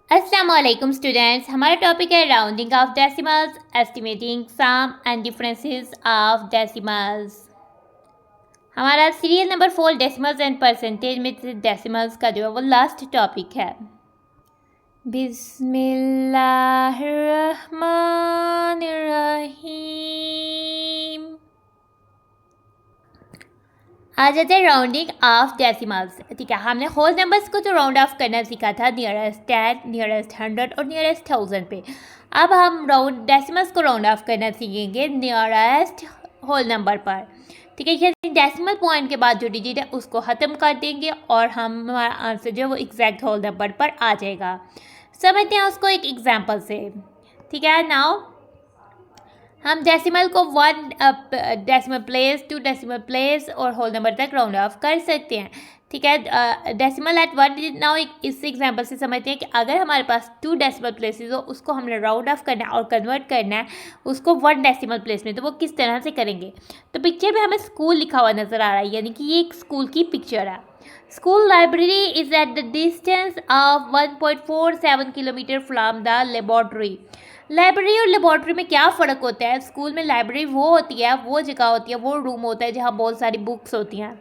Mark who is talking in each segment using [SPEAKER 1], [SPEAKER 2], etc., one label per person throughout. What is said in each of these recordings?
[SPEAKER 1] अस्सलाम वालेकुम स्टूडेंट्स। हमारा टॉपिक है rounding off decimals, estimating sum and differences of decimals. हमारा serial number 4 decimals and percentage में से डेसिमल्स का जो है वो लास्ट टॉपिक है। बिस्मिल्लाहिर्रहमानिर्रहीम। आ जाते हैं राउंडिंग ऑफ डेसिमल्स। ठीक है, हमने होल नंबर्स को तो राउंड ऑफ करना सीखा था नियरेस्ट 10, नियरेस्ट 100 और नियरेस्ट 1000 पे। अब हम राउंड डेसिमल्स को राउंड ऑफ करना सीखेंगे नियरेस्ट होल नंबर पर। ठीक है, यानी डेसिमल पॉइंट के बाद जो डिजिट है उसको ख़त्म कर देंगे और हमारा आंसर जो है वो एग्जैक्ट होल नंबर पर आ जाएगा। समझते हैं उसको एक एग्जाम्पल से। ठीक है, नाउ हम डेसिमल को 1 डेसिमल प्लेस, 2 डेसिमल प्लेस और होल नंबर तक राउंड ऑफ कर सकते हैं। ठीक है, डेसिमल एट 1 डिजिट। नाउ इस एग्जांपल से समझते हैं कि अगर हमारे पास 2 डेसिमल प्लेसेस हो, उसको हमने राउंड ऑफ करना है और कन्वर्ट करना है उसको 1 डेसिमल प्लेस में, तो वो किस तरह से करेंगे। तो पिक्चर में हमें स्कूल लिखा हुआ नज़र आ रहा है, यानी कि ये एक स्कूल की पिक्चर है। School library is at the distance of 1.47 kilometre from the laboratory. Library और लेबॉर्ट्री में क्या फ़र्क होता है। स्कूल में लाइब्रेरी वो होती है, वो जगह होती है, वो रूम होता है जहाँ बहुत सारी बुक्स होती हैं,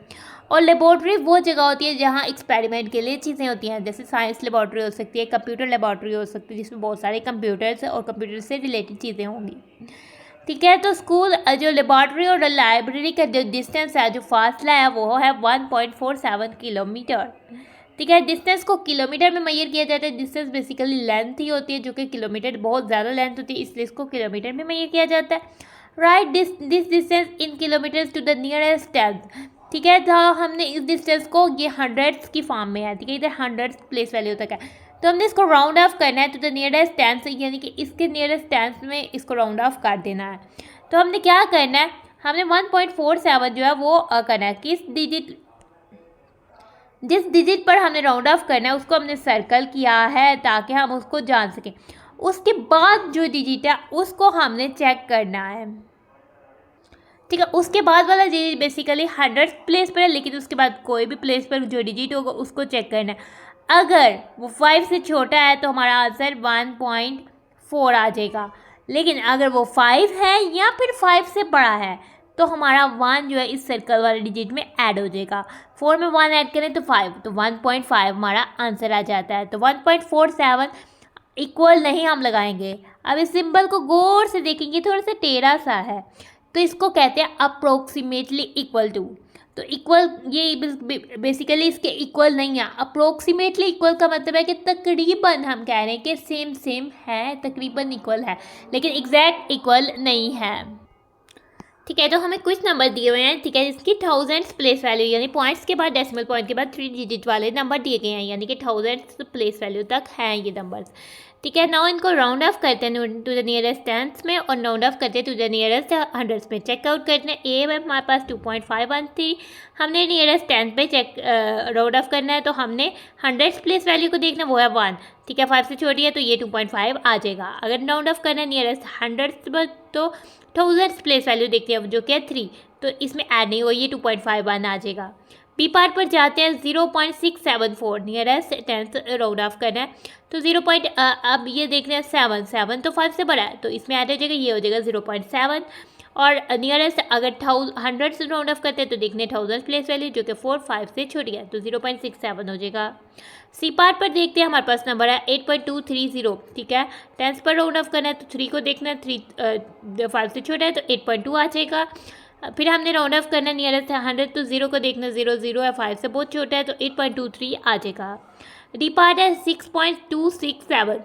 [SPEAKER 1] और लेबॉर्ट्री वो जगह होती है जहाँ एक्सपेरिमेंट के लिए चीज़ें होती हैं। जैसे साइंस लेबॉर्ट्री हो सकती है, कंप्यूटर लेबॉर्ट्री हो सकती है जिसमें बहुत सारे कंप्यूटर्स और कंप्यूटर से रिलेटेड चीज़ें होंगी। ठीक है, तो स्कूल जो लेबॉर्ट्री और लाइब्रेरी का जो डिस्टेंस है, जो फासला है, वो है 1.47 किलोमीटर। ठीक है, डिस्टेंस को किलोमीटर में मेजर किया जाता है। डिस्टेंस बेसिकली लेंथ ही होती है, जो कि किलोमीटर बहुत ज़्यादा लेंथ होती है, इसलिए इसको किलोमीटर में मेजर किया जाता है। Write this distance in kilometres to the nearest tenth. ठीक है, तो हमने इस डिस्टेंस को, ये हंड्रेड्स की फॉर्म में है, ठीक है, इधर हंड्रेड्स प्लेस वैल्यू तक है, तो हमने इसको राउंड ऑफ करना है टू द नियरेस्ट टेंथ, यानी कि इसके नियरेस्ट टेंथ में इसको राउंड ऑफ कर देना है। तो हमने क्या करना है, हमने 1.47 जो है वो करना है। जिस डिजिट पर हमने राउंड ऑफ करना है उसको हमने सर्कल किया है ताकि हम उसको जान सकें। उसके बाद जो डिजिट है उसको हमने चेक करना है। ठीक है, उसके बाद वाला डिजिट बेसिकली 100 प्लेस पर है, लेकिन उसके बाद कोई भी प्लेस पर जो डिजिट होगा उसको चेक करना है। अगर वो 5 से छोटा है तो हमारा आंसर 1.4 आ जाएगा, लेकिन अगर वो 5 है या फिर 5 से बड़ा है तो हमारा 1 जो है इस सर्कल वाले डिजिट में ऐड हो जाएगा। 4 में 1 ऐड करें तो 5, तो 1.5 हमारा आंसर आ जाता है। तो 1.47 इक्वल नहीं हम लगाएंगे। अब इस सिंबल को गौर से देखेंगे, थोड़ा सा टेढ़ा सा है, तो इसको कहते हैं अप्रोक्सीमेटली इक्वल टू। तो इक्वल ये बेसिकली इसके इक्वल नहीं है। अप्रोक्सीमेटली इक्वल का मतलब है कि तकरीबन हम कह रहे हैं कि सेम सेम है, तकरीबन इक्वल है, लेकिन एग्जैक्ट इक्वल नहीं है। ठीक है, तो हमें कुछ नंबर दिए हुए हैं। ठीक है, इसकी थाउजेंड्स प्लेस वैल्यू, यानी पॉइंट्स के बाद डेसिमल पॉइंट के बाद 3 डिजिट वाले नंबर दिए गए हैं, यानी कि थाउजेंड्स प्लेस वैल्यू तक हैं ये नंबर्स। ठीक है, नाउ इनको राउंड ऑफ करते हैं टू द नियरेस्ट टेंथ्स में और राउंड ऑफ करते हैं टू द नियरेस्ट हंड्रेड्स में। चेकआउट करते हैं, ए में हमारे पास 2.51 थी, हमने नियरेस्ट टेंथ पे चेक राउंड ऑफ करना है, तो हमने हंड्रेड्स प्लेस वैल्यू को देखना, वो है 1। ठीक है, 5 से छोटी है तो ये 2.5 आ जाएगा। अगर राउंड ऑफ करना है नियरेस्ट हंड्रेड्स पर तो थाउजेंड्स प्लेस वैल्यू देखते हैं जो कि है 3, तो इसमें ऐड नहीं हो, ये 2.51 आ जाएगा। बी पार्ट पर जाते हैं, 0.674 नियरेस्ट टेंथ राउंड ऑफ करना है, तो 0. अब ये देखते हैं 7 तो 5 से बड़ा है, तो इसमें ऐड हो जाएगा, ये हो जाएगा 0.7। और नियरेस्ट अगर हंड्रेड से राउंड ऑफ करते हैं तो देखने थाउजेंड प्लेस वैल्यू जो कि 4, 5 से छोटी है, तो 0.67 हो जाएगा। सी पार्ट पर देखते हैं, हमारे पास नंबर है 8.230। ठीक है, टेंथ पर राउंड ऑफ करना है तो 3 को देखना है, 3 5 से छोटा है तो 8.2 आ जाएगा। फिर हमने राउंड ऑफ करना है नियरेस्ट 100, तो 0 को देखना, 0 है, 5 से बहुत छोटा है तो 8.23 आ जाएगा। डी पार्ट है 6.267।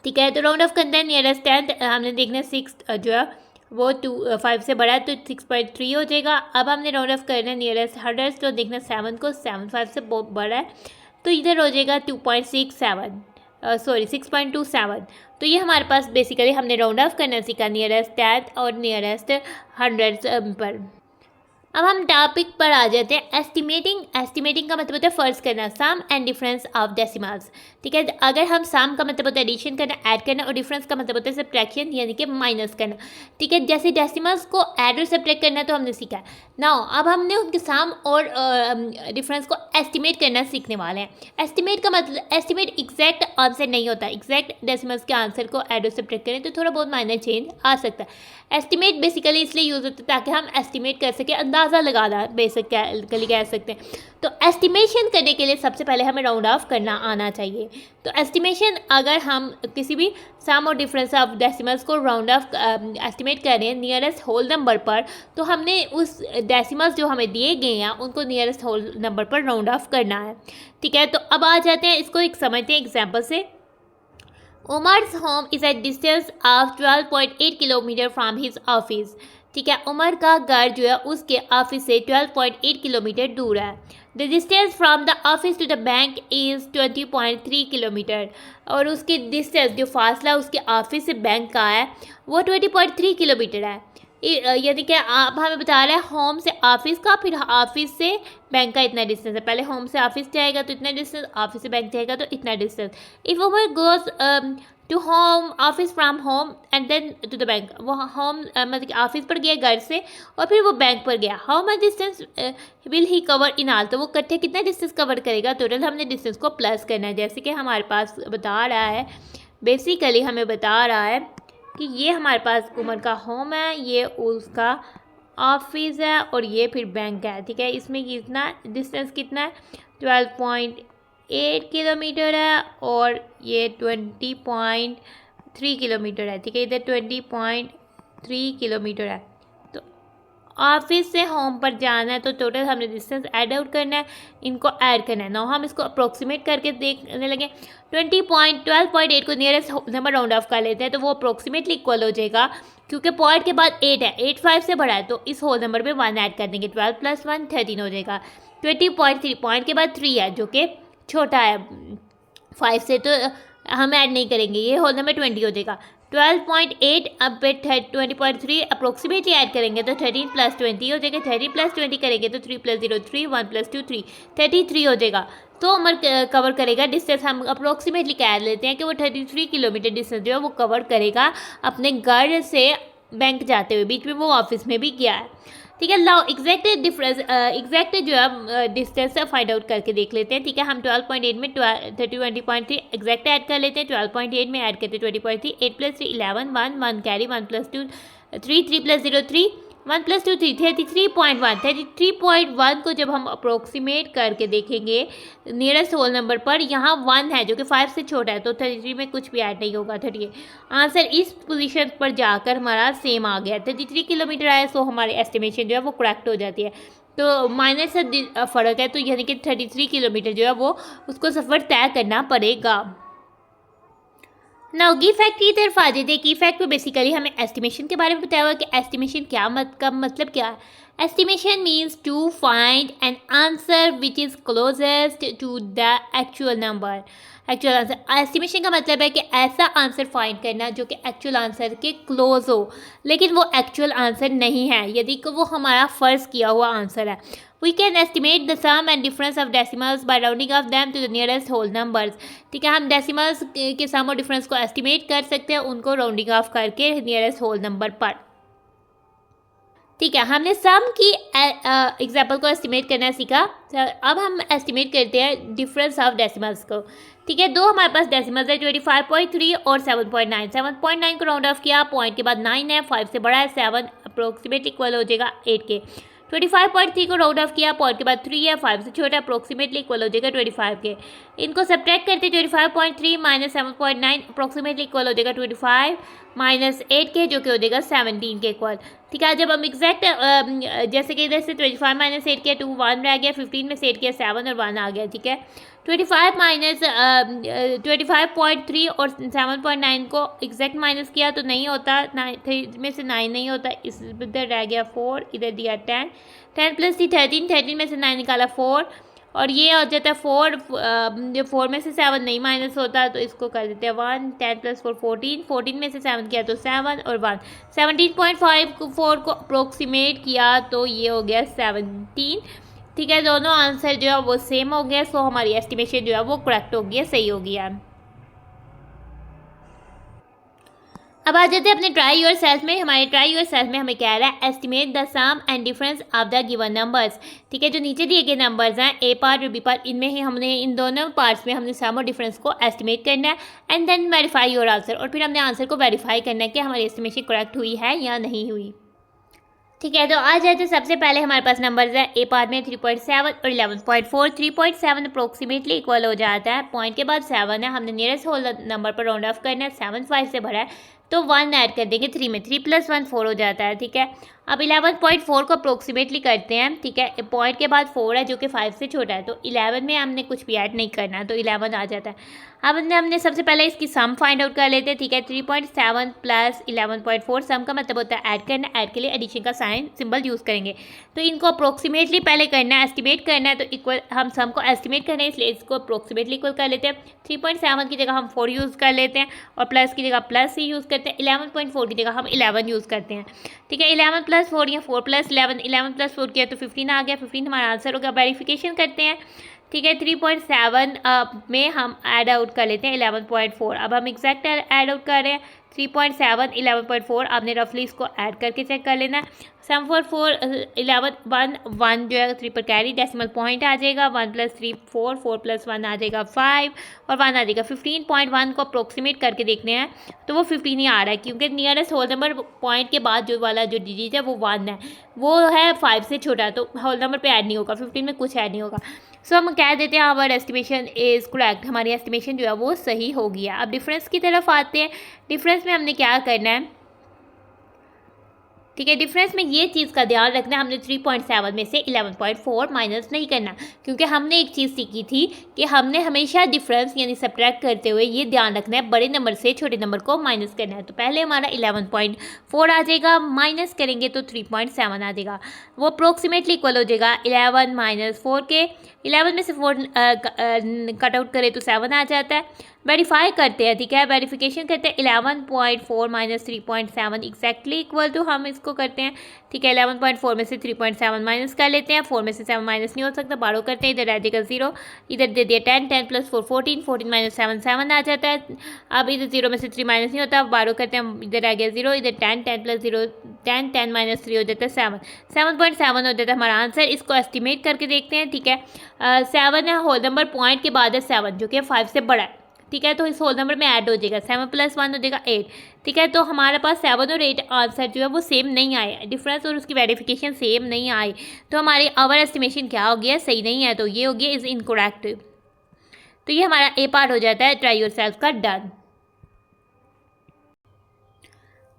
[SPEAKER 1] ठीक है, तो राउंड ऑफ करना है नियरेस्ट टेंथ, हमने देखना है 6 जो है वो 5 से बड़ा है तो 6.3 हो जाएगा। अब हमने राउंड ऑफ करना है नियरेस्ट हंड्रेड, तो देखना 7 को, 7 5 से बहुत बड़ा है तो इधर हो जाएगा 6.27। तो ये हमारे पास बेसिकली हमने राउंड ऑफ करना सीखा नियरेस्ट टेंथ और नियरेस्ट हंड्रेड पर। अब हम टॉपिक पर आ जाते हैं एस्टिमेटिंग। एस्टिमेटिंग का मतलब होता है फर्ज करना, सम एंड डिफरेंस ऑफ डेसिमल्स। ठीक है, अगर हम सम का मतलब होता है एडिशन करना, ऐड करना, और डिफरेंस का मतलब होता है सब्ट्रैक्शन यानी कि माइनस करना। ठीक है, जैसे डेसिमल्स को ऐड और सब्ट्रैक्ट करना तो हमने सीखा है। नाउ अब हमने उनके सम और डिफरेंस को एस्टिमेट करना सीखने वाले हैं। एस्टिमेट का मतलब, एस्टिमेट एग्जैक्ट आंसर नहीं होता। एग्जैक्ट डेसिमल्स के आंसर को ऐड और सब्ट्रैक्ट करें तो थोड़ा बहुत माइनर चेंज आ सकता है। एस्टिमेट बेसिकली इसलिए यूज़ होता है ताकि हम एस्टिमेट कर सकें, अंदाज़ा लगाना बेसिकली कह सकते हैं। तो एस्टिमेशन करने के लिए सबसे पहले हमें राउंड ऑफ करना आना चाहिए। तो एस्टिमेशन, अगर हम किसी भी सम और डिफरेंस ऑफ डेसिमल्स को राउंड ऑफ एस्टिमेट करें नियरेस्ट होल नंबर पर, तो हमने उस डेसिमल्स जो हमें दिए गए हैं उनको नियरेस्ट होल नंबर पर राउंड ऑफ करना है। ठीक है, तो अब आ जाते हैं, इसको एक समझते हैं एग्जाम्पल से। Umar's home is at distance of 12.8 kilometre from his office. ठीक है, उमर का घर जो है उसके ऑफिस से 12.8 किलोमीटर दूर है। The distance from the office to the bank is 20.3 kilometre. और उसकी डिस्टेंस, जो फासला उसके ऑफिस से बैंक का है, वो 20.3 किलोमीटर है। यानी कि आप हमें बता रहे हैं होम से ऑफिस का, फिर ऑफिस से बैंक का इतना डिस्टेंस है। पहले होम से ऑफिस जाएगा तो इतना डिस्टेंस, ऑफिस से बैंक जाएगा तो इतना distance. If Umar goes to home, office from home and then to the bank, वो होम मतलब ऑफिस पर गया घर से और फिर वो बैंक पर गया। How much distance will he cover in all, तो वो इकट्ठे कितना डिस्टेंस कवर करेगा। टोटल हमने डिस्टेंस को प्लस करना है, जैसे कि हमारे पास बता रहा है, बेसिकली हमें बता रहा है कि ये हमारे पास उमर का होम है, ये उसका ऑफिस है और ये फिर बैंक है। ठीक है, इसमें कितना डिस्टेंस कितना है, 12.8 किलोमीटर है और ये 20.3 किलोमीटर है। ठीक है, इधर 20.3 किलोमीटर है। तो ऑफिस से होम पर जाना है तो टोटल हमने डिस्टेंस ऐड आउट करना है, इनको ऐड करना है। नाउ हम इसको अप्रोक्सीमेट करके देखने लगे। 12.8 को नियरेस्ट नंबर राउंड ऑफ कर लेते हैं तो वो अप्रोक्सीमेटली इक्वल हो जाएगा, क्योंकि पॉइंट के बाद 8 है, 8 5 से बड़ा है तो इस होल नंबर में 1 ऐड कर देंगे। 12 + 1 13 हो जाएगा। 20.3 पॉइंट के बाद 3 है जो कि छोटा है 5 से, तो हम ऐड नहीं करेंगे, ये होल नंबर 20 हो जाएगा। 12.8 अब 20.3 अप्रोक्सीमेटली ऐड करेंगे तो 13 + 20 हो जाएगा। 13 + 20 करेंगे तो 3 + 0 3, 1 + 2 3, 33 हो जाएगा। तो उमर कवर करेगा डिस्टेंस, हम अप्रोक्सीमेटली कह लेते हैं कि वो 33 किलोमीटर डिस्टेंस जो है वो कवर करेगा अपने घर से बैंक जाते हुए, बीच में वो ऑफिस में भी गया है। ठीक है, लाओ एग्जैक्ट डिफरेंस, एग्जैक्ट जो है डिस्टेंस फाइंड आउट करके देख लेते हैं। ठीक है, हम 12.8 में 20.3 एग्जैक्ट ऐड कर लेते हैं। 12.8 में ऐड करते हैं 20.3, 8 + 3 11, 1 1 कैरी, 1 + 2 3, 3 + 0 3, 1 + 2 3, 33.1। 33.1 को जब हम अप्रोक्सीमेट करके देखेंगे नियरेस्ट होल नंबर पर, यहाँ 1 है जो कि 5 से छोटा है तो 33 में कुछ भी ऐड नहीं होगा। 38 आंसर इस पोजीशन पर जाकर हमारा सेम आ गया, 33 किलोमीटर आया। सो हमारी एस्टिमेशन जो है वो करेक्ट हो जाती है। तो माइनस से फ़र्क है तो यानी कि 33 किलोमीटर जो है वो उसको सफ़र तय करना पड़ेगा। नाउ की फैक्ट की तरफ आ जाते हैं। की फैक्ट में बेसिकली हमें एस्टिमेशन के बारे में बताया हुआ कि एस्टिमेशन क्या मतलब क्या है। Estimation means to find an answer which is closest to the actual number. Actual answer, estimation का मतलब है कि ऐसा आंसर फाइंड करना जो कि एक्चुअल आंसर के क्लोज हो, लेकिन वो एक्चुअल आंसर नहीं है, यदि कि वो हमारा फ़र्ज़ किया हुआ आंसर है। We can estimate the sum and difference of decimals by rounding off them to the nearest whole numbers। ठीक है, हम डेसिमल्स के सम और डिफरेंस को एस्टिमेट कर सकते हैं उनको राउंडिंग ऑफ करके नियरेस्ट होल नंबर पर। ठीक है, हमने सम की एग्जाम्पल को एस्टिमेट करना सीखा। अब हम एस्टिमेट करते हैं डिफरेंस ऑफ डेसिमल्स को। ठीक है, दो हमारे पास डेसिमल्स है 25.3 और 7.9। 7.9 को राउंड ऑफ किया, पॉइंट के बाद 9 है, 5 से बड़ा है, 7 अप्रोक्सीमेटली इक्वल हो जाएगा 8 के। 25.3 को राउंड ऑफ किया, पॉइंट के बाद 3 है, 5 से छोटा, अप्रोक्सीमेटली इक्वल हो जाएगा 25 के। इनको सब्ट्रैक्ट करते 25.3 - 7.9 अप्रोक्सीमेटली इक्वल हो जाएगा 25 - 8 के, जो कि हो जाएगा 17 के इक्वल। ठीक है, जब हम एग्जैक्ट जैसे कि इधर से 25 - 8 के 2 1 रह गया, 15 में से 8 किया 7 और 1 आ गया। ठीक है, 25 - 25.3 और 7.9 को एग्जैक्ट माइनस किया तो नहीं होता, 3 में से 9 नहीं होता, इस इधर रह गया 4, इधर दिया 10, 10 + 3 13, 13 में से 9 निकाला 4 और ये हो जाता है 4, जो 4 में से 7 नहीं माइनस होता तो इसको कर देते हैं 1, 10 + 4 14, 14 में से 7 किया तो 7 और 1, 17.54 को अप्रोक्सीमेट किया तो ये हो गया 17। ठीक है, दोनों आंसर जो है वो सेम हो गया, सो हमारी एस्टिमेशन जो है वो करेक्ट हो गया, सही हो गया। अब आ जाते हैं अपने ट्राई योर सेल्फ में। हमारे ट्राई योर सेल्फ में हमें क्या आ रहा है, estimate the sum and difference of the given numbers. ठीक है, जो नीचे दिए गए नंबर्स हैं ए पार्ट और बी पार्ट, इनमें ही हमने इन दोनों पार्ट्स में हमने सम और डिफरेंस को एस्टिमेट करना है and then verify your answer, और फिर हमने आंसर को वेरीफाई करना है कि हमारी एस्टिमेशन करेक्ट हुई है या नहीं हुई। ठीक है, तो आ जाए तो सबसे पहले हमारे पास नंबर्स है ए पार्ट में 3.7 और 11.4। 3.7 अप्रोक्सीमेटली इक्वल हो जाता है, पॉइंट के बाद 7 है, हमने नियरेस्ट होल नंबर पर राउंड ऑफ करना है, 7 5 से भरा है तो 1 ऐड कर देंगे 3 में, 3 + 1 4 हो जाता है। ठीक है, अब 11.4 को अप्रोक्सीमेटली करते हैं। ठीक है, पॉइंट के बाद 4 है जो कि 5 से छोटा है, तो 11 में हमने कुछ भी ऐड नहीं करना, तो 11 आ जाता है। अब हमने सबसे पहले इसकी सम फाइंड आउट कर लेते हैं। ठीक है, 3.7 + 11.4 सम का मतलब होता है ऐड करना, ऐड के लिए एडिशन का साइन सिंबल यूज़ करेंगे। तो इनको अप्रोक्सीमेटली पहले करना है, एस्टिमेट करना है, तो इक्वल हम सम को एस्टिमेट करना है इसलिए इसको अप्रोक्सीमेटली इक्वल कर लेते हैं। 3.7 की जगह हम 4 यूज़ कर लेते हैं और प्लस की जगह प्लस ही यूज़ करते हैं। 11.4 की जगह हम 11 यूज़ करते हैं। ठीक है, 11 + 4 या 4 + 11, 11 + 4 किया तो 15 आ गया, 15 हमारा आंसर होगा। वेरिफिकेशन करते हैं। ठीक है, 3.7 में हम ऐड आउट कर लेते हैं 11.4। अब हम एग्जैक्ट ऐड आउट कर रहे हैं 3.7 11.4, आपने रफली इसको ऐड करके चेक कर लेना है। सम फॉर 4 11 1 जो है 3 पर कैरी, डेसिमल पॉइंट आ जाएगा, 1 + 3 4, 4 + 1 आ जाएगा 5 और 1 आ जाएगा 15.1 को अप्रोक्सीमेट करके देखने हैं तो वो 15 ही आ रहा है, क्योंकि नियरेस्ट होल नंबर पॉइंट के बाद जो वाला जो डिजिट है वो 1 है, वो है 5 से छोटा, तो होल नंबर पे ऐड नहीं होगा, 15 में कुछ ऐड नहीं होगा। सो हम कह देते हैं आवर एस्टिमेशन इज़ करेक्ट, हमारी एस्टिमेशन जो है वो सही हो गया। अब डिफरेंस की तरफ आते हैं। डिफरेंस में हमने क्या करना है, ठीक है, डिफरेंस में ये चीज़ का ध्यान रखना है, हमने 3.7 में से 11.4 माइनस नहीं करना, क्योंकि हमने एक चीज़ सीखी थी कि हमने हमेशा डिफरेंस यानी सब्ट्रैक्ट करते हुए ये ध्यान रखना है बड़े नंबर से छोटे नंबर को माइनस करना है। तो पहले हमारा 11.4 आ जाएगा, माइनस करेंगे तो 3.7 आ जाएगा, वो अप्रोक्सीमेटली इक्वल हो जाएगा 11 - 4 के। 11 में से 4 कट आउट करें तो 7 आ जाता है। वेरीफाई करते हैं। ठीक है, वेरिफिकेशन करते हैं 11.4 - 3.7 एग्जैक्टली इक्वल टू, हम इसको करते हैं। ठीक है, 11.4 में से 3.7 माइनस कर लेते हैं, 4 में से 7 माइनस नहीं हो सकता, बारो करते हैं, इधर आ जाएगा 0, इधर दे दिया 10, 10 + 4 14, 14 - 7 7 आ जाता है। अब इधर 0 में से 3 माइनस नहीं होता, बारो करते हैं, इधर आ गया 0, इधर 10, 10 + 0 10, 10 - 3 हो जाता है 7, 7.7 हो जाता है हमारा आंसर। इसको एस्टिमेट करके देखते हैं। ठीक है, 7 है, होल नंबर पॉइंट के बाद है 7 जो कि 5 से बड़ा है। ठीक है, तो इस होल नंबर में ऐड हो जाएगा, 7 + 1 हो जाएगा 8। ठीक है, तो हमारे पास 7 और 8 आंसर जो है वो सेम नहीं आए, डिफरेंस और उसकी वेरिफिकेशन सेम नहीं आई, तो हमारी आवर एस्टिमेशन क्या हो गया, सही नहीं है, तो ये हो गया इज़ इनकरेक्ट। तो ये हमारा ए पार्ट हो जाता है ट्राई योर सेल्फ का डन।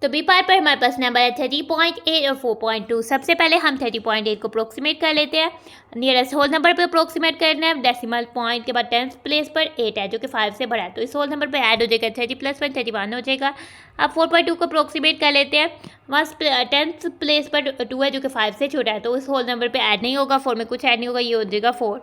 [SPEAKER 1] तो बी पार्ट पर हमारे पास नंबर है 30.8 और 4.2। सबसे पहले हम 30.8 को अप्रोक्सीमेट कर लेते हैं, नियरेस्ट होल नंबर पे अप्रोक्सीमेट करना है, डेसिमल पॉइंट के बाद 10th प्लेस पर 8 है जो कि 5 से बड़ा है, तो इस होल नंबर पे ऐड हो जाएगा 30 + 1 31 हो जाएगा। अब 4.2 को अप्रोक्सीमेट कर लेते हैं, वहाँ 10th प्लेस पर 2 है जो कि 5 से छोटा है, तो इस होल नंबर पे ऐड नहीं होगा, 4 में कुछ ऐड नहीं होगा, ये हो जाएगा 4।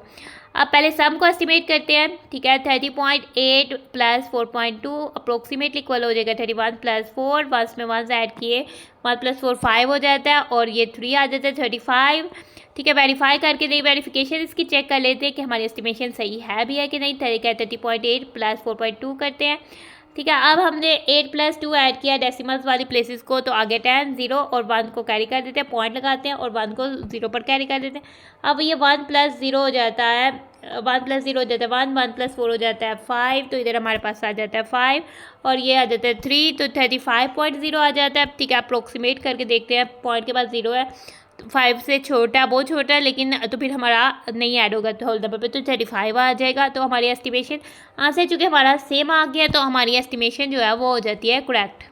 [SPEAKER 1] अब पहले सम को एस्टिमेट करते हैं। ठीक है, 30.8 + 4.2 अप्रोक्सीमेटली इक्वल हो जाएगा 31 + 4, 1 में 1 ऐड किए, 1 + 4 5 हो जाता है और ये 3 आ जाता है 35। ठीक है, वेरीफाई करके दें, वेरिफिकेशन इसकी चेक कर लेते हैं कि हमारी एस्टिमेशन सही है भी है कि नहीं। 30.8 + 4.2 करते हैं। ठीक है, अब हमने 8 + 2 ऐड किया डेसिमल्स वाली प्लेसेस को, तो आगे 10 0 और 1 को कैरी कर देते हैं, पॉइंट लगाते हैं और 1 को 0 पर कैरी कर देते हैं। अब ये 1 + 0 हो जाता है, 1 + 0 हो जाता है 1, 1 + 4 हो जाता है 5, तो इधर हमारे पास आ जाता है 5 और ये आ जाता है 3, तो 35.0 आ जाता है। ठीक है, अप्रोक्सीमेट करके देखते हैं, पॉइंट के बाद 0 है, 5 से छोटा, बहुत छोटा है, लेकिन तो फिर हमारा नहीं ऐड होगा तो होल नंबर पे, तो 35 आ जाएगा। तो हमारी एस्टिमेशन आंसर चूँकि हमारा सेम आ गया, तो हमारी एस्टिमेशन जो है वो हो जाती है करेक्ट।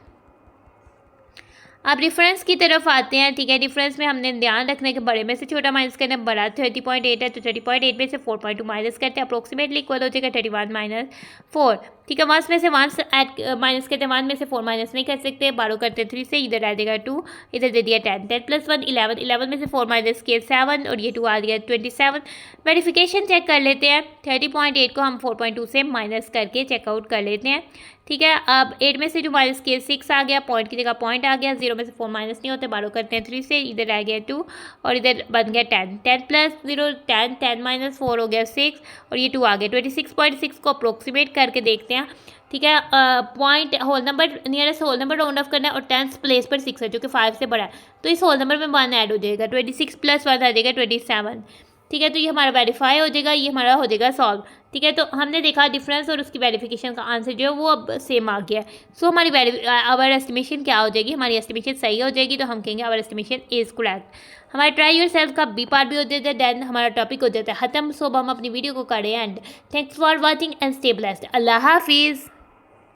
[SPEAKER 1] अब डिफरेंस की तरफ आते हैं। ठीक है, डिफरेंस में हमने ध्यान रखना है कि बड़े में से छोटा माइनस करना है, बड़ा 30.8 है तो 30.8 में से 4.2 माइनस करते हैं, अप्रोक्सीमेटली इक्वल हो जाएगा 31 - 4। ठीक है, 1 में से 1 माइनस करते हैं, 1 में से 4 माइनस नहीं कर सकते, 12 करते हैं 3 से, इधर आ जाएगा 2, इधर दे दिया 10, 10 + 1 11, 11 में से 4 माइनस किए 7 और ये 2 आ गया 27। वेरिफिकेशन चेक कर लेते हैं, 30.8 को हम 4.2 से माइनस करके चेकआउट कर लेते हैं। ठीक है, अब 8 में से जो माइनस किए 6 आ गया, पॉइंट की जगह पॉइंट आ गया, 0 में से 4 माइनस नहीं होते, 12 करते हैं 3 से, इधर आ गया 2 और इधर बन गया 10, 10 + 0 10, 10 - 4 हो गया 6 और ये 2 आ गया 26.6 को अप्रोक्सीमेट करके देखते हैं। ठीक है, point whole number nearest whole number round off करना है और 10th प्लेस पर 6 है जो कि 5 से बड़ा है, तो इस होल नंबर में 1 ऐड हो जाएगा, 26 + 1 आ जाएगा 27। ठीक है, तो ये हमारा वेरीफाई हो जाएगा, ये हमारा हो जाएगा सॉल्व। ठीक है, तो हमने देखा डिफरेंस और उसकी वेरिफिकेशन का आंसर जो है वो अब सेम आ गया है। सो हमारी आवर एस्टिमेशन क्या हो जाएगी, हमारी एस्टिमेशन सही हो जाएगी, तो हम कहेंगे आवर एस्टिमेशन इज करेक्ट। हमारा ट्राई योरसेल्फ का बी पार्ट भी हो जाता है, देन हमारा टॉपिक हो जाता है खत्म। सो हम अपनी वीडियो को करें and thanks for watching and stay blessed. अल्लाह हाफिज़।